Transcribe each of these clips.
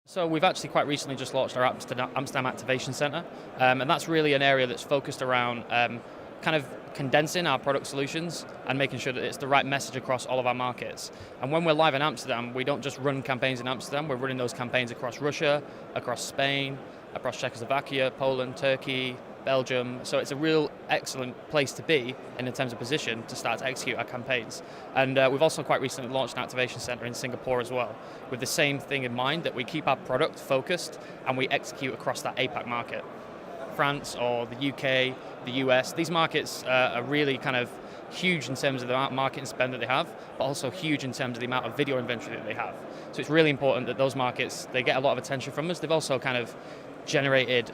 So we've actually quite recently just launched our Amsterdam Activation Centre, and that's really an area that's focused around kind of condensing our product solutions and making sure that it's the right message across all of our markets. And when we're live in Amsterdam, we don't just run campaigns in Amsterdam, we're running those campaigns across Russia, across Spain, across Czechoslovakia, Poland, Turkey, Belgium. So it's a real excellent place to be in terms of position to start to execute our campaigns. And we've also quite recently launched an activation center in Singapore as well, with the same thing in mind, that we keep our product focused and we execute across that APAC market. France or the UK, the US, these markets are really kind of huge in terms of the amount of marketing spend that they have, but also huge in terms of the amount of video inventory that they have. So it's really important that those markets, they get a lot of attention from us. They've also kind of generated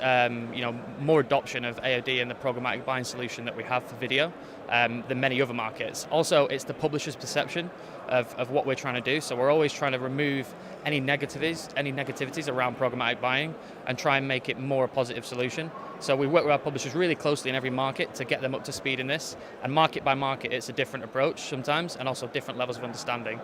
more adoption of AOD and the programmatic buying solution that we have for video than many other markets. Also, it's the publisher's perception of what we're trying to do. So we're always trying to remove any negativities around programmatic buying and try and make it more a positive solution. So we work with our publishers really closely in every market to get them up to speed in this. And market by market, it's a different approach sometimes, and also different levels of understanding.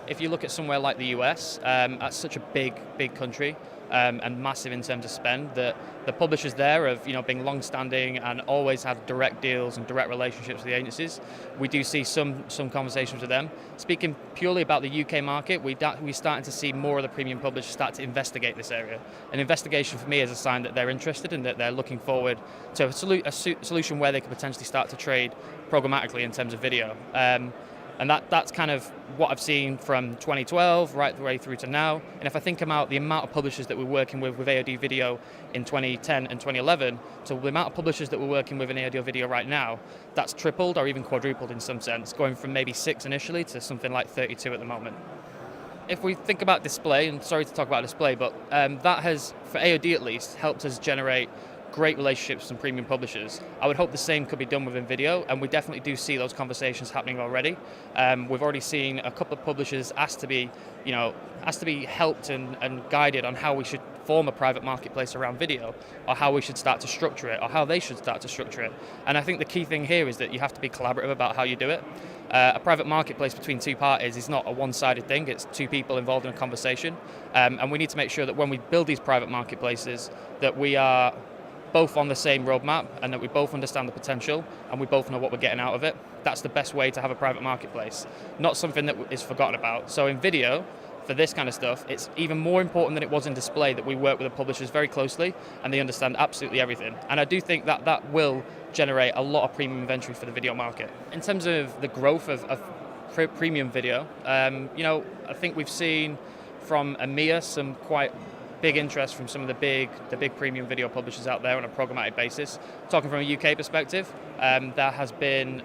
If you look at somewhere like the US, that's such a big country, and massive in terms of spend, that the publishers there have being long-standing and always have direct deals and direct relationships with the agencies. We do see some conversations with them. Speaking purely about the UK market, we're starting to see more of the premium publishers start to investigate this area. An investigation for me is a sign that they're interested and that they're looking forward to a solution where they could potentially start to trade programmatically in terms of video. And that's kind of what I've seen from 2012 right the way through to now. And if I think about the amount of publishers that we're working with AOD video in 2010 and 2011, so the amount of publishers that we're working with in AOD video right now, that's tripled or even quadrupled in some sense, going from maybe 6 initially to something like 32 at the moment. If we think about display, and sorry to talk about display, but that has, for AOD at least, helped us generate great relationships with some premium publishers. I would hope the same could be done within video, and we definitely do see those conversations happening already. We've already seen a couple of publishers asked to be helped and guided on how we should form a private marketplace around video, or how we should start to structure it, or how they should start to structure it. And I think the key thing here is that you have to be collaborative about how you do it. A private marketplace between two parties is not a one-sided thing, it's two people involved in a conversation. And we need to make sure that when we build these private marketplaces, that we are both on the same roadmap and that we both understand the potential and we both know what we're getting out of it. That's the best way to have a private marketplace, not something that is forgotten about. So in video, for this kind of stuff, it's even more important than it was in display that we work with the publishers very closely and they understand absolutely everything. And I do think that that will generate a lot of premium inventory for the video market. In terms of the growth of premium video, I think we've seen from EMEA some quite big interest from some of the big premium video publishers out there on a programmatic basis. Talking from a UK perspective, there has been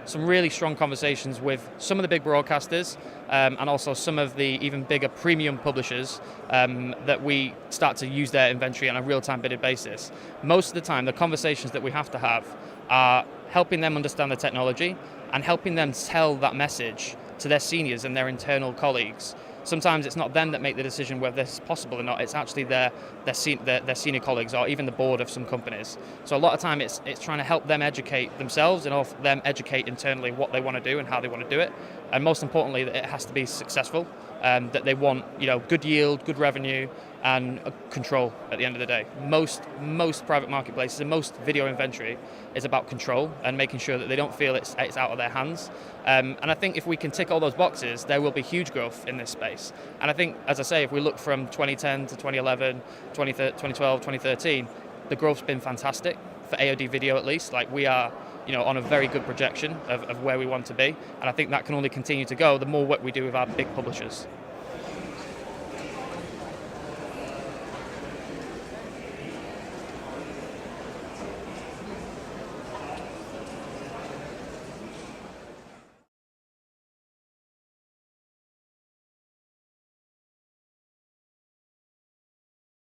some really strong conversations with some of the big broadcasters and also some of the even bigger premium publishers that we start to use their inventory on a real-time bidded basis. Most of the time, the conversations that we have to have are helping them understand the technology and helping them tell that message to their seniors and their internal colleagues. Sometimes it's not them that make the decision whether this is possible or not, it's actually their senior colleagues or even the board of some companies. So a lot of time it's trying to help them educate themselves and also them educate internally what they want to do and how they want to do it. And most importantly, that it has to be successful, that they want good yield, good revenue, and control at the end of the day. Most private marketplaces and most video inventory is about control and making sure that they don't feel it's out of their hands. And I think if we can tick all those boxes, there will be huge growth in this space. And I think, as I say, if we look from 2010 to 2011, 2012, 2013, the growth's been fantastic for AOD video at least. Like we are on a very good projection of where we want to be. And I think that can only continue to go the more work we do with our big publishers.